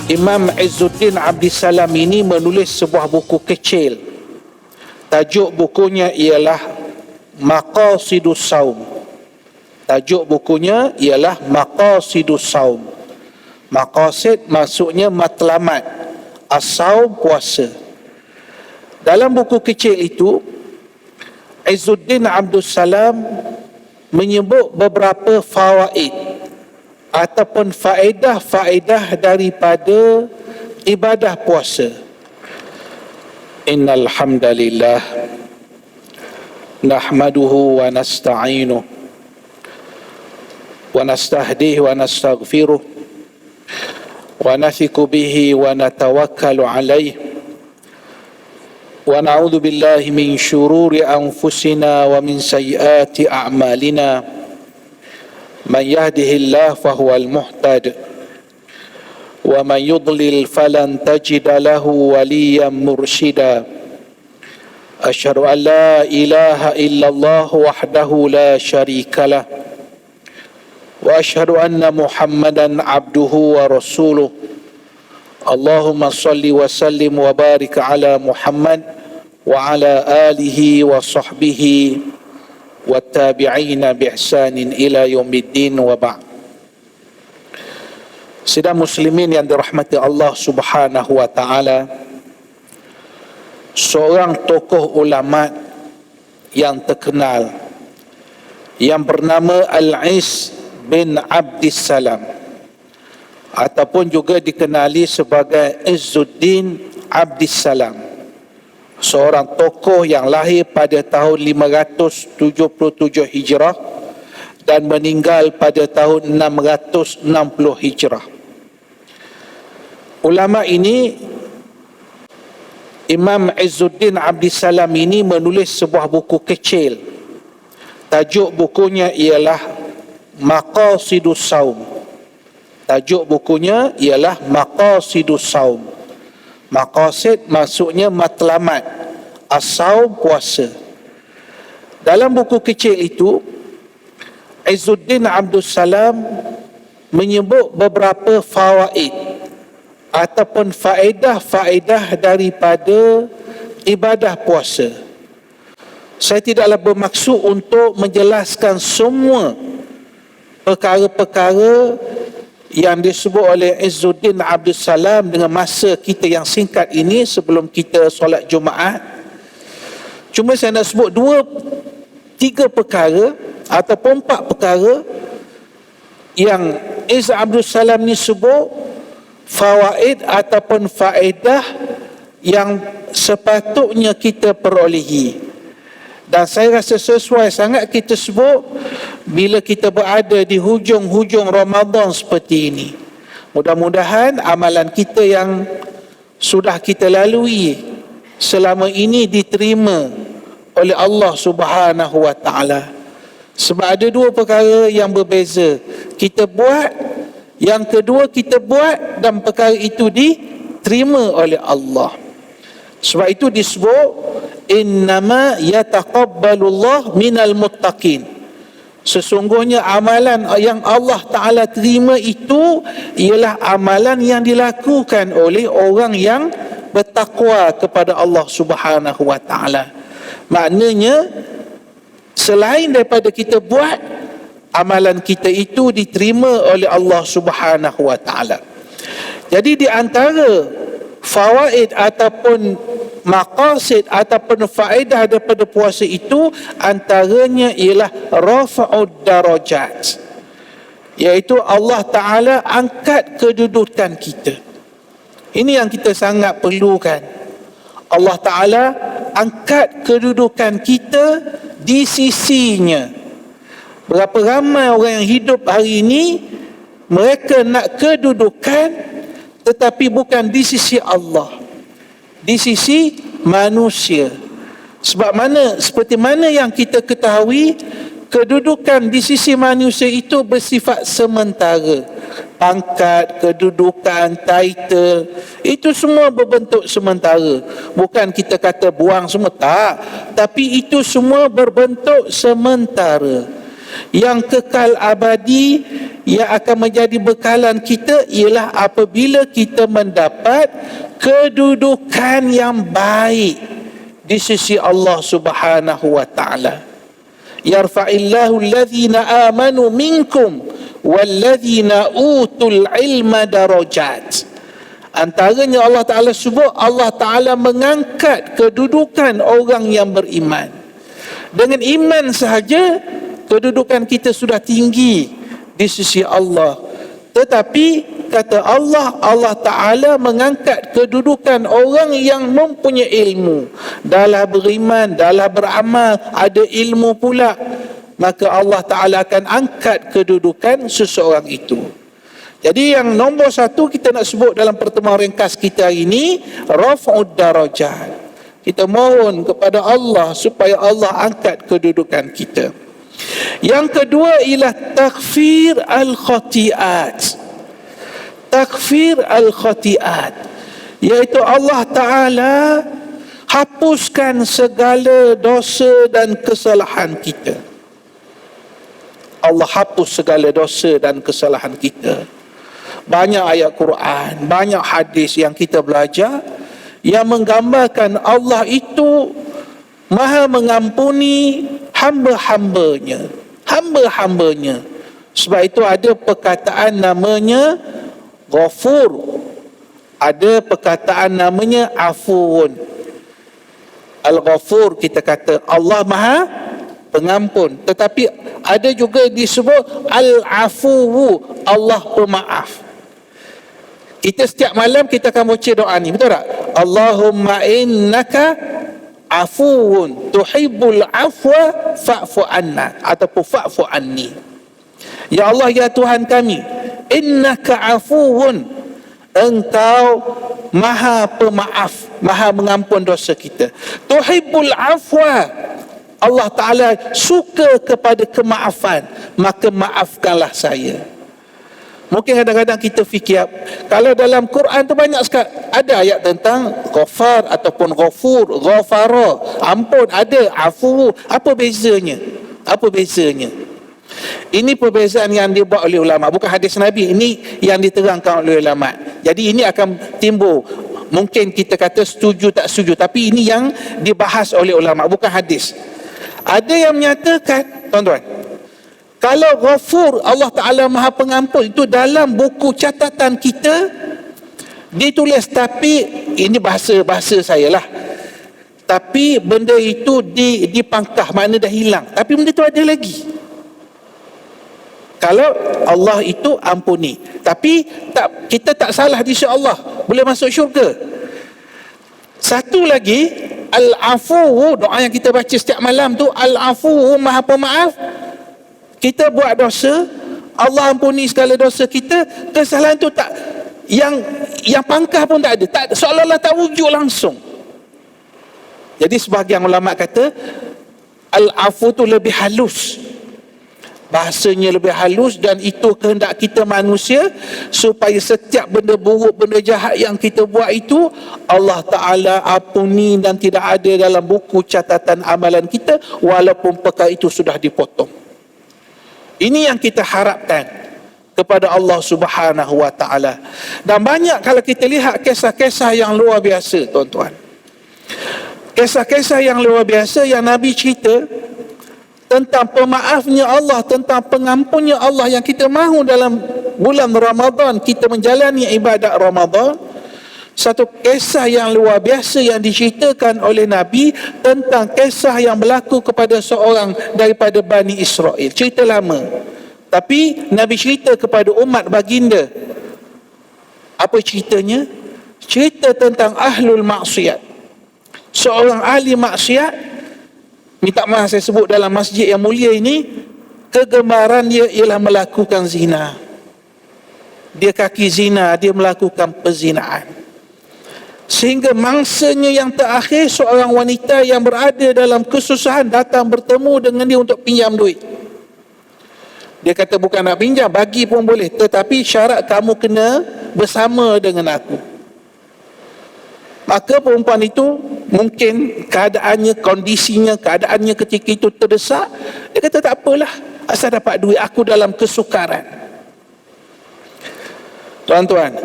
Imam Izzuddin Abdissalam ini menulis sebuah buku kecil. Tajuk bukunya ialah Maqasidus Saum. Tajuk bukunya ialah Maqasidus Saum. Maqasid maksudnya matlamat, as-saum puasa. Dalam buku kecil itu, Izzuddin Abdussalam menyebut beberapa fawaid ataupun faedah-faedah daripada ibadah puasa. Innal hamdalillah nahmaduhu wa nasta'inuhu wa nastahdihi wa nastaghfiruh wa nathiqu bihi wa natawakkalu alaihi wa na'udzu billahi min syururi anfusina wa min sayyiati a'malina. Man yahdihillahu fahuwal muhtad wa man yudlil falan tajida lahu waliyan mursyida. Asyhadu an la ilaha illallah wahdahu la syarikalah wa asyhadu anna Muhammadan abduhu wa rasuluh. Allahumma salli wa sallim wa barik ala Muhammad wa ala alihi wa sahbihi wa tabi'ina bi ihsanin ila yaumiddin wa ba'd. Sidang muslimin yang dirahmati Allah Subhanahu wa taala, seorang tokoh ulama yang terkenal yang bernama Al-Is bin Abdissalam ataupun juga dikenali sebagai Izzuddin Abdissalam, seorang tokoh yang lahir pada tahun 577 Hijrah dan meninggal pada tahun 660 Hijrah. Ulama ini, Imam Izzuddin Abdissalam ini menulis sebuah buku kecil. Tajuk bukunya ialah Maqasidus Saum. Tajuk bukunya ialah Maqasidus Saum. Maqasid maksudnya matlamat, as-saum puasa. Dalam buku kecil itu, Izzuddin Abdussalam menyebut beberapa fawaid ataupun faedah-faedah daripada ibadah puasa. Saya tidaklah bermaksud untuk menjelaskan semua perkara-perkara yang disebut oleh Izzuddin Abdussalam dengan masa kita yang singkat ini sebelum kita solat Jumaat. Cuma saya nak sebut 3 perkara ataupun 4 perkara yang Izz Abdussalam ni sebut fawaid ataupun faedah yang sepatutnya kita perolehi. Dan saya rasa sesuai sangat kita sebut bila kita berada di hujung-hujung Ramadan seperti ini. Mudah-mudahan amalan kita yang sudah kita lalui selama ini diterima oleh Allah Subhanahu wa taala. Sebab ada 2 perkara yang berbeza. Kita buat, yang kedua kita buat dan perkara itu diterima oleh Allah. Sebab itu disebut innama yataqabbalullah minal muttaqin. Sesungguhnya amalan yang Allah Ta'ala terima itu ialah amalan yang dilakukan oleh orang yang bertakwa kepada Allah Subhanahu wa Ta'ala. Maknanya selain daripada kita buat, amalan kita itu diterima oleh Allah Subhanahu wa Ta'ala. Jadi di antara fawaid ataupun maqasid ataupun faedah daripada puasa itu antaranya ialah rafa'ud darajat, iaitu Allah Ta'ala angkat kedudukan kita. Ini yang kita sangat perlukan. Allah Ta'ala angkat kedudukan kita di sisinya. Berapa ramai orang yang hidup hari ini, mereka nak kedudukan tetapi bukan di sisi Allah, di sisi manusia. Seperti mana yang kita ketahui, kedudukan di sisi manusia itu bersifat sementara. Pangkat, kedudukan, title, itu semua berbentuk sementara. Bukan kita kata buang semua, tak. Tapi itu semua berbentuk sementara. yang kekal abadi, yang akan menjadi bekalan kita ialah apabila kita mendapat kedudukan yang baik di sisi Allah Subhanahu wa taala. Yarfa'illahu alladhina amanu minkum walladhina utul ilma darajat. Antaranya Allah Ta'ala sebut, Allah Ta'ala mengangkat kedudukan orang yang beriman. Dengan iman sahaja kedudukan kita sudah tinggi di sisi Allah. Tetapi kata Allah, Allah Ta'ala mengangkat kedudukan orang yang mempunyai ilmu, dalam beriman, dalam beramal, ada ilmu pula, maka Allah Ta'ala akan angkat kedudukan seseorang itu. Jadi yang nombor satu kita nak sebut dalam pertemuan ringkas kita hari ini, raf'ud darajat. Kita mohon kepada Allah supaya Allah angkat kedudukan kita. Yang kedua ialah taghfir al-khati'at. Taghfir al-khati'at, iaitu Allah Ta'ala hapuskan segala dosa dan kesalahan kita. Allah hapus segala dosa dan kesalahan kita. Banyak ayat Quran, banyak hadis yang kita belajar yang menggambarkan Allah itu Maha mengampuni hamba-hambanya. Hamba-hambanya. Sebab itu ada perkataan namanya Ghafur. Ada perkataan namanya Afuun. Al-Ghafur kita kata Allah Maha pengampun. Tetapi ada juga disebut Al-Afuwu, Allah pemaaf. Kita setiap malam kita akan baca doa ni, betul tak? Allahumma innaka afuun tuhibbul afwa fa'fu anna, ataupun fa'fu anni. Ya Allah, ya Tuhan kami, innaka afuun, engkau maha pemaaf, maha mengampun dosa kita. Tuhibbul afwa, Allah Ta'ala suka kepada kemaafan, maka maafkanlah saya. Mungkin kadang-kadang kita fikir, kalau dalam Quran tu banyak sekali ada ayat tentang ghafar ataupun ghafur, ghafara, ampun, ada afu. Apa bezanya? Apa bezanya? Ini perbezaan yang dibuat oleh ulama, bukan hadis Nabi. Ini yang diterangkan oleh ulama. Jadi ini akan timbul, mungkin kita kata setuju tak setuju, tapi ini yang dibahas oleh ulama, bukan hadis. Ada yang menyatakan, tuan-tuan, kalau Ghafur, Allah Ta'ala Maha Pengampun, itu dalam buku catatan kita ditulis, tapi ini bahasa saya lah, tapi benda itu dipangkah, makna dah hilang, tapi benda itu ada lagi. Kalau Allah itu ampuni, tapi kita tak salah di sisi Allah, boleh masuk syurga. Satu lagi, Al-Afu, doa yang kita baca setiap malam tu, Al-Afu, Maha Pemaaf. Kita buat dosa, Allah ampuni segala dosa kita, kesalahan tu tak, yang pangkah pun tak ada, seolah-olah tak wujud langsung. Jadi sebahagian ulama kata Al-Afu tu lebih halus, bahasanya lebih halus, dan itu kehendak kita manusia, supaya setiap benda buruk, benda jahat yang kita buat itu Allah Ta'ala ampuni dan tidak ada dalam buku catatan amalan kita, walaupun perkara itu sudah dipotong. Ini yang kita harapkan kepada Allah Subhanahu wa Ta'ala. Dan banyak kalau kita lihat kisah-kisah yang luar biasa, tuan-tuan, kisah-kisah yang luar biasa yang Nabi cerita tentang pemaafnya Allah, tentang pengampunnya Allah, yang kita mahu dalam bulan Ramadan kita menjalani ibadat Ramadan. Satu kisah yang luar biasa yang diceritakan oleh Nabi tentang kisah yang berlaku kepada seorang daripada Bani Israel. Cerita lama, tapi Nabi cerita kepada umat baginda. Apa ceritanya? Cerita tentang ahlul maksiat. Seorang ahli maksiat, minta maaf saya sebut dalam masjid yang mulia ini, kegemaran dia ialah melakukan zina. Dia kaki zina, dia melakukan perzinaan. Sehingga mangsanya yang terakhir, seorang wanita yang berada dalam kesusahan datang bertemu dengan dia untuk pinjam duit. Dia kata, bukan nak pinjam, bagi pun boleh, tetapi syarat kamu kena bersama dengan aku. Maka perempuan itu mungkin keadaannya, kondisinya, keadaannya ketika itu terdesak. Dia kata, tak apalah, asal dapat duit, aku dalam kesukaran. Tuan-tuan,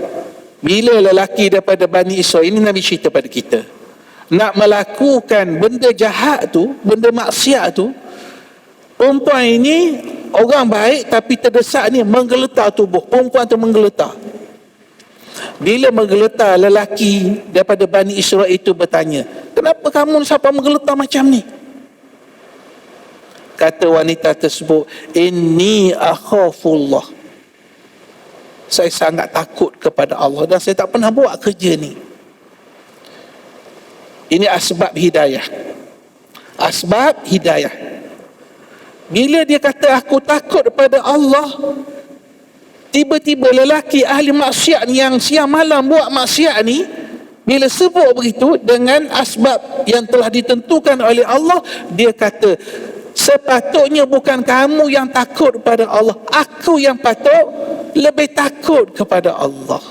bila lelaki daripada Bani Israel, ini Nabi cerita pada kita, nak melakukan benda jahat tu, benda maksiat tu, perempuan ini orang baik tapi terdesak ni menggeletar tubuh. Perempuan tu menggeletar. Bila menggeletar, lelaki daripada Bani Israel itu bertanya, kenapa kamu sampai menggeletar macam ni? Kata wanita tersebut, inni akhafullah, saya sangat takut kepada Allah dan saya tak pernah buat kerja ni. Ini asbab hidayah. Asbab hidayah. Bila dia kata aku takut kepada Allah, tiba-tiba lelaki ahli maksiat yang siang malam buat maksiat ni, bila sebut begitu dengan asbab yang telah ditentukan oleh Allah, dia kata, sepatutnya bukan kamu yang takut kepada Allah, aku yang patut lebih takut kepada Allah.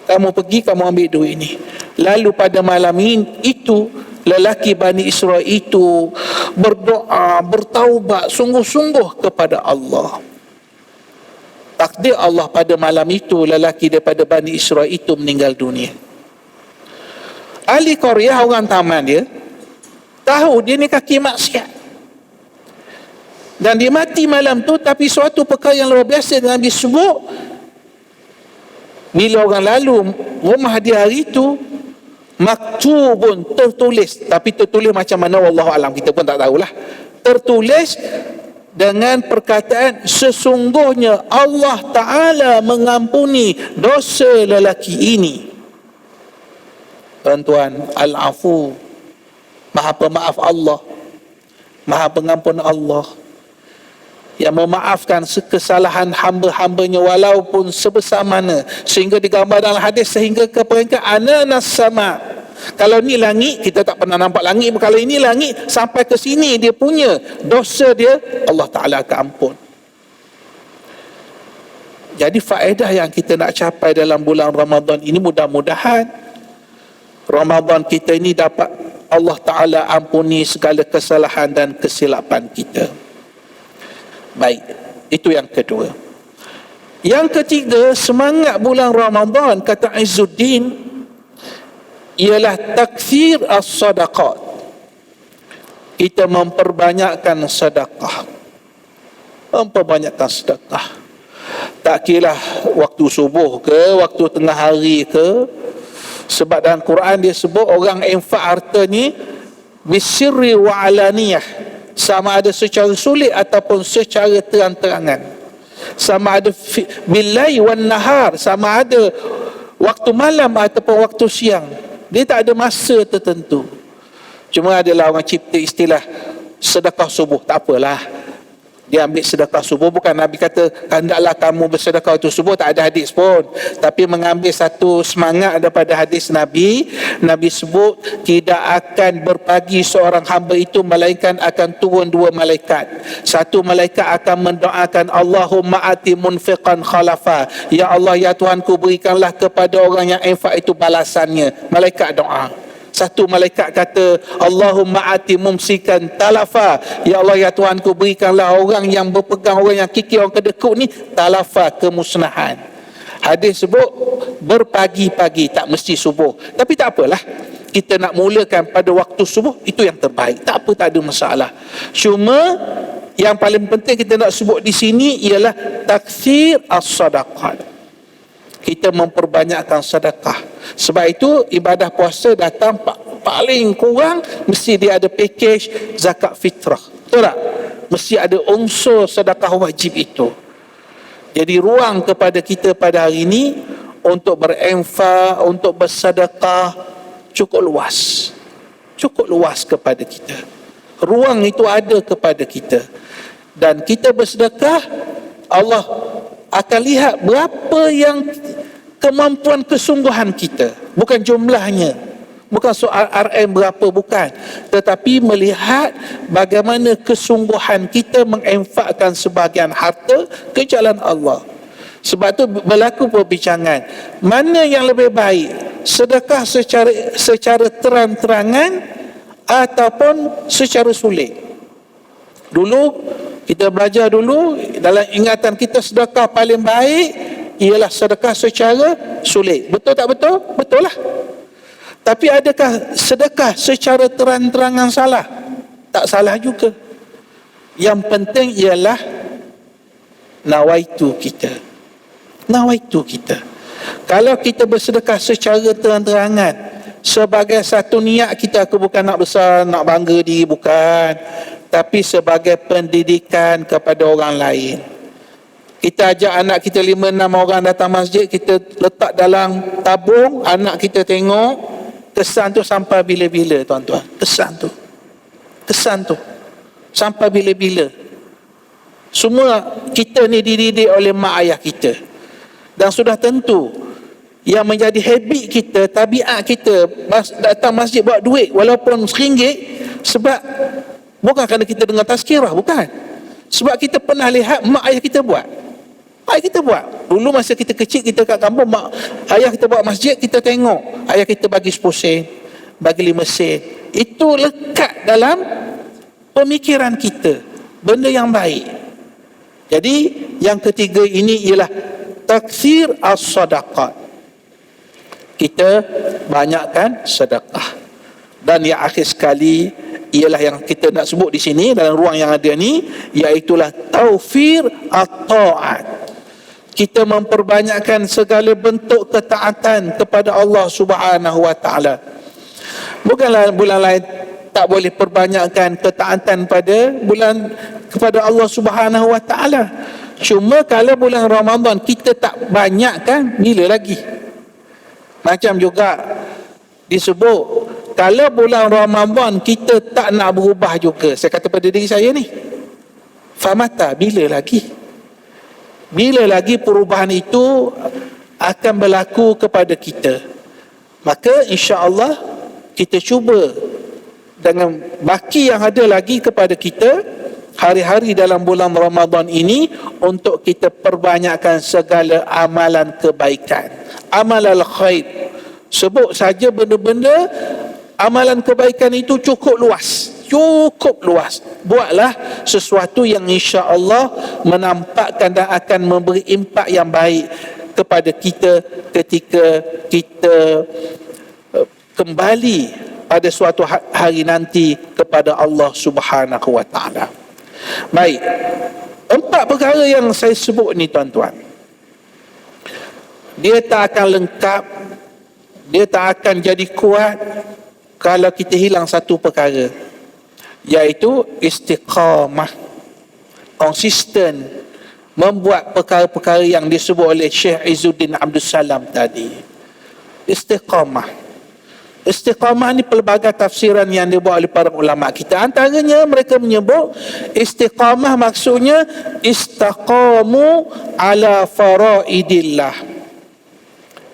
Kamu pergi, kamu ambil duit ini. Lalu pada malam itu, lelaki Bani Israel itu berdoa, bertaubat sungguh-sungguh kepada Allah. Takdir Allah, pada malam itu lelaki daripada Bani Israel itu meninggal dunia. Ahli Korea, orang taman dia, tahu dia ni kaki maksiat dan dia mati malam tu. Tapi suatu perkara yang luar biasa Nabi sebut, bila orang lalu rumah dia hari itu, maktubun, tertulis, tapi tertulis macam mana wallahu alam, kita pun tak tahulah. Tertulis dengan perkataan, sesungguhnya Allah Ta'ala mengampuni dosa lelaki ini. Tuan-tuan, al-afu, maha pemaaf Allah, maha pengampun Allah, yang memaafkan kesalahan hamba-hambanya walaupun sebesar mana, sehingga digambar dalam hadis sehingga ke peringkat ananas sama. Kalau ni langit, kita tak pernah nampak langit. Kalau ini langit, sampai ke sini dia punya dosa dia, Allah Ta'ala akan ampun. Jadi faedah yang kita nak capai dalam bulan Ramadan ini, mudah-mudahan Ramadan kita ini dapat Allah Ta'ala ampuni segala kesalahan dan kesilapan kita. Baik, itu yang kedua. Yang ketiga, semangat bulan Ramadan, kata Izzuddin, ialah takthir as-sadaqat. Kita memperbanyakkan sedekah. Memperbanyakkan sedekah. Tak kira waktu subuh ke, waktu tengah hari ke. Sebab dalam Quran dia sebut orang infak harta ni bisirri wa alaniyah, sama ada secara sulit ataupun secara terang-terangan, sama ada billahi wan nahar, sama ada waktu malam ataupun waktu siang. Dia tak ada masa tertentu. Cuma adalah orang cipta istilah sedekah subuh, tak apalah, dia ambil sedekah subuh. Bukan Nabi kata hendaklah kamu bersedekah waktu subuh, tak ada hadis pun, tapi mengambil satu semangat daripada hadis Nabi. Nabi sebut tidak akan berpagi seorang hamba itu melainkan akan turun dua malaikat. Satu malaikat akan mendoakan, Allahumma ati munfiqan khalafa, ya Allah, ya Tuhanku, berikanlah kepada orang yang infak itu balasannya. Malaikat doa. Satu malaikat kata, Allahumma ati mumsikan talafa, ya Allah, ya Tuhanku, berikanlah orang yang berpegang, orang yang kikir, orang kedekut ni, talafa, kemusnahan. Hadis sebut berpagi-pagi, tak mesti subuh. Tapi tak apalah, kita nak mulakan pada waktu subuh, itu yang terbaik. Tak apa, tak ada masalah. Cuma yang paling penting kita nak sebut di sini ialah takthir as-sadaqat. Kita memperbanyakkan sedekah. Sebab itu ibadah puasa datang paling kurang mesti dia ada package zakat fitrah. Betul tak? Mesti ada unsur sedekah wajib itu. Jadi ruang kepada kita pada hari ini untuk berinfak, untuk bersedekah cukup luas. Cukup luas kepada kita. Ruang itu ada kepada kita. Dan kita bersedekah, Allah akan lihat berapa yang kemampuan kesungguhan kita. Bukan jumlahnya, bukan soal RM berapa, bukan, tetapi melihat bagaimana kesungguhan kita menginfakkan sebahagian harta ke jalan Allah. Sebab tu berlaku perbincangan, mana yang lebih baik, sedekah secara terang-terangan ataupun secara sulit. Dulu kita belajar dulu, dalam ingatan kita sedekah paling baik ialah sedekah secara sulit. Betul tak betul? Betul lah. Tapi adakah sedekah secara terang-terangan salah? Tak salah juga. Yang penting ialah nawaitu kita. Nawaitu kita. Kalau kita bersedekah secara terang-terangan sebagai satu niat kita, aku bukan nak besar, nak bangga diri, bukan, tapi sebagai pendidikan kepada orang lain. Kita ajak anak kita 5-6 orang datang masjid, kita letak dalam tabung, anak kita tengok, kesan tu sampai bila-bila, tuan-tuan. Kesan tu sampai bila-bila. Semua kita ni dididik oleh mak ayah kita, dan sudah tentu yang menjadi habit kita, tabiat kita datang masjid bawa duit walaupun RM1, sebab bukan kerana kita dengar tazkirah, bukan, sebab kita pernah lihat mak ayah kita buat. Dulu masa kita kecil, kita kat kampung, mak ayah kita buat masjid, kita tengok ayah kita bagi 10 sen, bagi 5 sen. Itu lekat dalam pemikiran kita, benda yang baik. Jadi yang ketiga ini ialah takthir as-sadaqat. Kita banyakkan sedekah. Dan yang akhir sekali ialah yang kita nak sebut di sini dalam ruang yang ada ni, iaitulah taufir at-ta'at. Kita memperbanyakkan segala bentuk ketaatan kepada Allah Subhanahu wa taala. Bukanlah bulan lain tak boleh perbanyakkan ketaatan kepada Allah Subhanahu wa taala. Cuma kalau bulan Ramadan kita tak banyakkan, bila lagi? Macam juga disebut, kalau bulan Ramadan kita tak nak berubah juga, saya kata pada diri saya ni, famata, bila lagi perubahan itu akan berlaku kepada kita? Maka insya-Allah kita cuba dengan baki yang ada lagi kepada kita, hari-hari dalam bulan Ramadan ini, untuk kita perbanyakkan segala amalan kebaikan, amalal khair. Sebut saja benda-benda amalan kebaikan itu cukup luas. Buatlah sesuatu yang insya-Allah menampakkan dan akan memberi impak yang baik kepada kita ketika kita kembali pada suatu hari nanti kepada Allah Subhanahu wa taala. Baik, 4 perkara yang saya sebut ni, tuan-tuan, dia tak akan lengkap, dia tak akan jadi kuat kalau kita hilang satu perkara, iaitu istiqamah, konsisten membuat perkara-perkara yang disebut oleh Syekh Izzuddin Abdul Salam tadi. Istiqamah ni pelbagai tafsiran yang dibuat oleh para ulama kita. Antaranya mereka menyebut istiqamah maksudnya istaqamu ala faraidillah.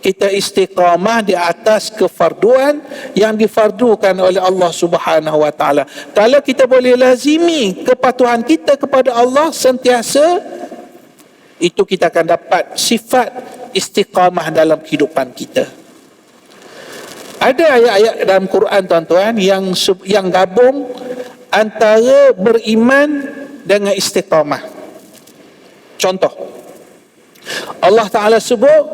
Kita istiqamah di atas kefarduan yang difardukan oleh Allah Subhanahu wa taala. Kalau kita boleh lazimi kepatuhan kita kepada Allah sentiasa, itu kita akan dapat sifat istiqamah dalam kehidupan kita. Ada ayat-ayat dalam Quran, tuan-tuan, yang gabung antara beriman dengan istiqamah. Contoh, Allah Ta'ala sebut,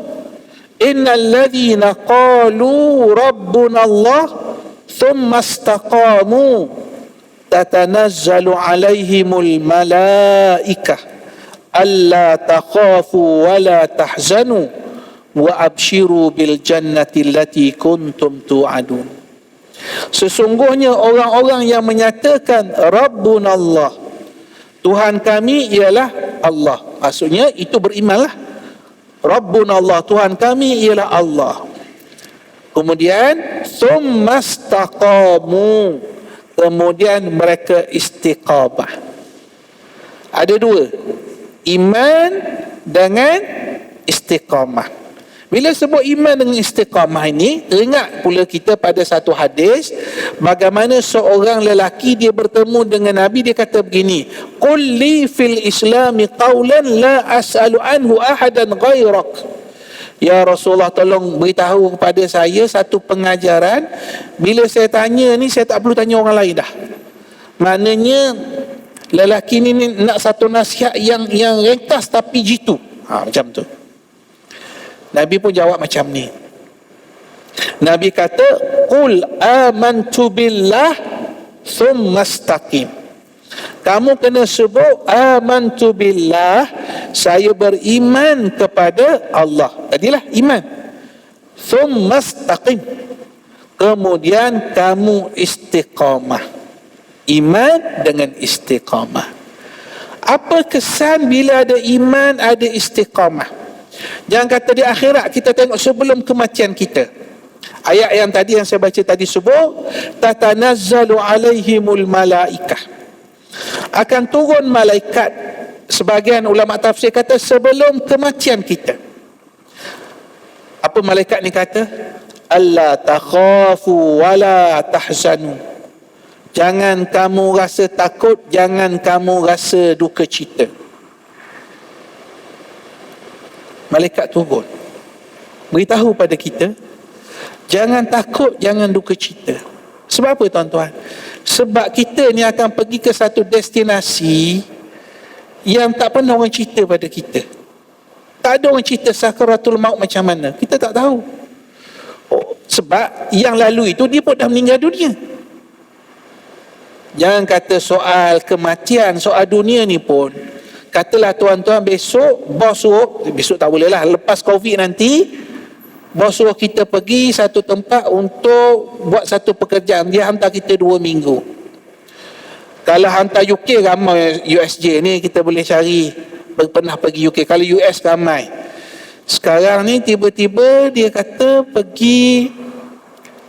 innal ladzina qalu rabbuna Allah thumma istaqamu tatanazzalu alaihimul malaikah alla takhafu wa la tahzanu wa abshiru bil jannati allati kuntum tu'adun. Sesungguhnya orang-orang yang menyatakan Rabbuna Allah, Tuhan kami ialah Allah, maksudnya itu berimanlah. Rabbuna Allah, Tuhan kami ialah Allah. Kemudian summastaqamu, kemudian mereka istiqamah. Ada 2, iman dengan istiqamah. Bila sebut iman dengan istiqamah ini, teringat pula kita pada satu hadis bagaimana seorang lelaki dia bertemu dengan Nabi, dia kata begini, qul li fil islami qawlan la as'alu anhu ahadan ghairak. Ya Rasulullah, tolong beritahu kepada saya satu pengajaran, bila saya tanya ni saya tak perlu tanya orang lain dah. Maknanya Lelaki ni nak satu nasihat yang ringkas tapi jitu. Macam tu. Nabi pun jawab macam ni. Nabi kata, qul amantu billah thumma istaqim. Kamu kena sebut amantu billah, saya beriman kepada Allah. Tadilah iman. Thumma istaqim. Kemudian kamu istiqamah. Iman dengan istiqamah. Apa kesan bila ada iman, ada istiqamah? Jangan kata di akhirat, kita tengok sebelum kematian kita. Ayat yang tadi yang saya baca tadi sebut, tatanazzalu alaihimul malaikah. Akan turun malaikat. Sebagian ulama tafsir kata sebelum kematian kita. Apa malaikat ni kata? Alla takhafu wala tahzanu. Jangan kamu rasa takut, jangan kamu rasa duka cita. Malaikat turun beritahu pada kita, jangan takut, jangan duka cita. Sebab apa tuan-tuan? Sebab kita ni akan pergi ke satu destinasi yang tak pernah orang cerita pada kita. Tak ada orang cerita sakaratul maut macam mana, kita tak tahu. Sebab yang lalu itu dia pun dah meninggal dunia. Jangan kata soal kematian, soal dunia ni pun, katalah tuan-tuan besok bos suruh, besok tak boleh lah, lepas COVID nanti bos suruh kita pergi satu tempat untuk buat satu pekerjaan, dia hantar kita 2 minggu. Kalau hantar UK ramai, USJ ni kita boleh cari, pernah pergi UK. Kalau US ramai. Sekarang ni tiba-tiba dia kata pergi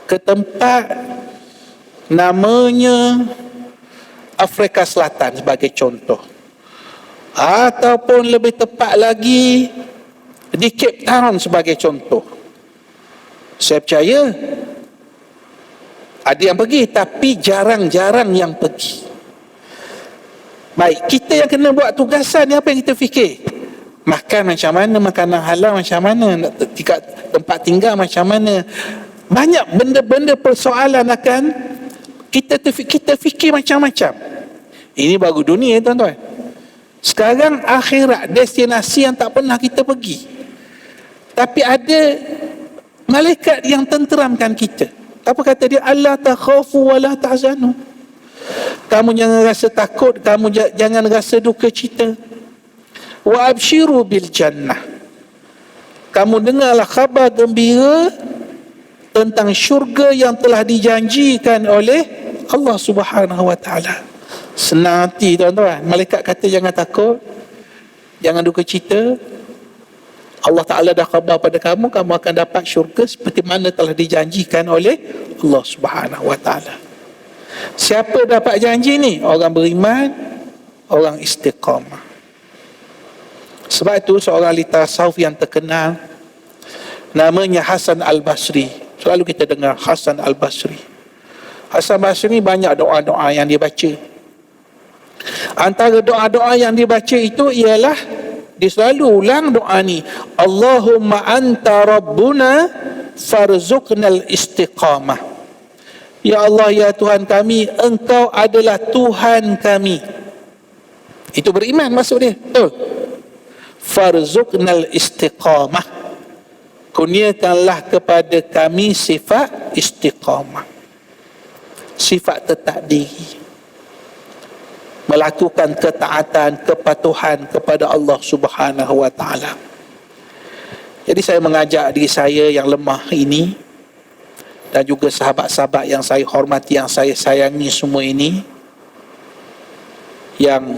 ke tempat namanya Afrika Selatan sebagai contoh, ataupun lebih tepat lagi di Cape Town sebagai contoh. Saya percaya ada yang pergi, tapi jarang-jarang yang pergi. Baik, kita yang kena buat tugasan ni, apa yang kita fikir? Makan macam mana, makanan halal macam mana, tempat tinggal macam mana. Banyak benda-benda persoalan akan kita fikir macam-macam. Ini baru dunia tuan-tuan. Sekarang akhirat, destinasi yang tak pernah kita pergi. Tapi ada malaikat yang tenteramkan kita. Apa kata dia? Allah takhafu wa la tahzanu. Kamu jangan rasa takut, kamu jangan rasa duka cita. Wa abshiru bil jannah. Kamu dengarlah khabar gembira tentang syurga yang telah dijanjikan oleh Allah Subhanahu wa taala. Senang hati tuan-tuan. Malaikat kata jangan takut, jangan duka cita. Allah Taala dah khabar pada kamu, kamu akan dapat syurga seperti mana telah dijanjikan oleh Allah Subhanahu wa taala. Siapa dapat janji ni? Orang beriman, orang istiqamah. Sebab itu seorang ahli tasawuf yang terkenal namanya Hasan Al-Basri. Selalu kita dengar Hasan Al-Basri. Hasan Al-Basri banyak doa-doa yang dia baca. Antara doa-doa yang dia baca itu ialah, dia selalu ulang doa ni, Allahumma anta rabbuna farzuqnal istiqamah. Ya Allah, ya Tuhan kami, Engkau adalah Tuhan kami. Itu beriman maksud dia. Betul. Farzuqnal istiqamah. Kurniakanlah kepada kami sifat istiqamah. Sifat tetap diri. Melakukan ketaatan, kepatuhan kepada Allah Subhanahu wa taala. Jadi saya mengajak diri saya yang lemah ini, dan juga sahabat-sahabat yang saya hormati, yang saya sayangi semua ini, yang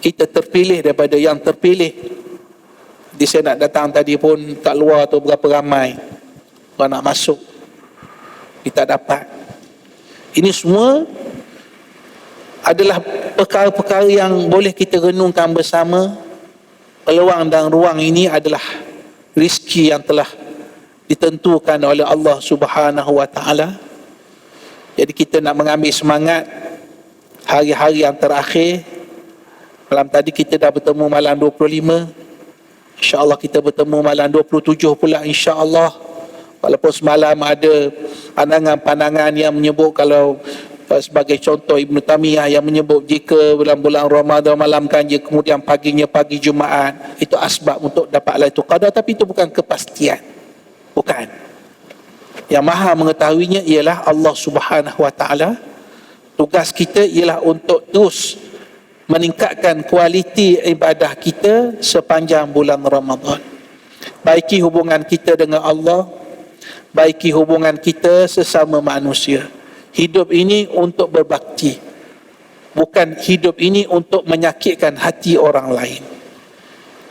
kita terpilih daripada yang terpilih. Jadi saya nak datang tadi pun kat luar tu berapa ramai orang nak masuk, kita dapat. Ini semua adalah perkara-perkara yang boleh kita renungkan bersama. Peluang dan ruang ini adalah rezeki yang telah ditentukan oleh Allah Subhanahu wa taala. Jadi kita nak mengambil semangat hari-hari yang terakhir. Malam tadi kita dah bertemu malam 25. InsyaAllah kita bertemu malam 27 pula insyaAllah. Walaupun semalam ada pandangan-pandangan yang menyebut kalau Sebagai contoh, Ibn Taymiyah yang menyebut jika bulan-bulan Ramadan malam ganjil kemudian paginya pagi Jumaat, itu asbab untuk dapat Lailatul Qadar, tapi itu bukan kepastian. Bukan. Yang maha mengetahuinya ialah Allah Subhanahu Wa Taala. Tugas kita ialah untuk terus meningkatkan kualiti ibadah kita sepanjang bulan Ramadan. Baiki hubungan kita dengan Allah, baiki hubungan kita sesama manusia. Hidup ini untuk berbakti, bukan hidup ini untuk menyakitkan hati orang lain.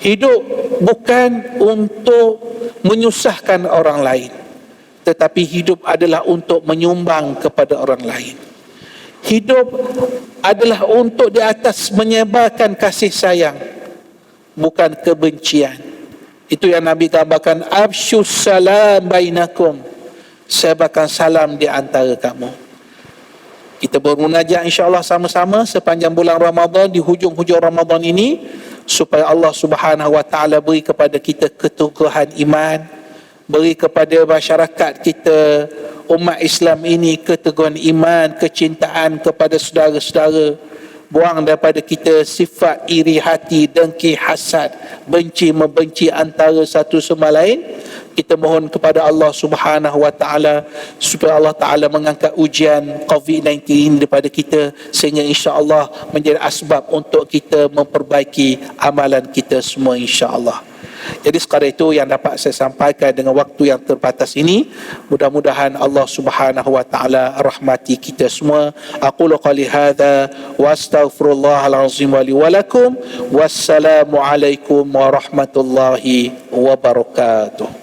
Hidup bukan untuk menyusahkan orang lain, tetapi hidup adalah untuk menyumbang kepada orang lain. Hidup adalah untuk di atas menyebarkan kasih sayang, bukan kebencian. Itu yang Nabi gambarkan, absyus salam bainakum, sebarkan salam di antara kamu. Kita bermunajat insya-Allah sama-sama sepanjang bulan Ramadan, di hujung-hujung Ramadan ini, supaya Allah Subhanahu Wa Taala beri kepada kita keteguhan iman, beri kepada masyarakat kita, umat Islam ini, keteguhan iman, kecintaan kepada saudara-saudara. Buang daripada kita sifat iri hati, dengki, hasad, benci, membenci antara satu sama lain. Kita mohon kepada Allah Subhanahu Wa Taala supaya Allah Taala mengangkat ujian COVID-19 ini daripada kita, sehingga insya-Allah menjadi asbab untuk kita memperbaiki amalan kita semua insya-Allah. Jadi sekadar itu yang dapat saya sampaikan dengan waktu yang terbatas ini. Mudah-mudahan Allah Subhanahu Wa Taala rahmati kita semua. Aqulu qali hadza wa astaghfirullahal azim wa li wa lakum. Wassalamu alaikum warahmatullahi wabarakatuh.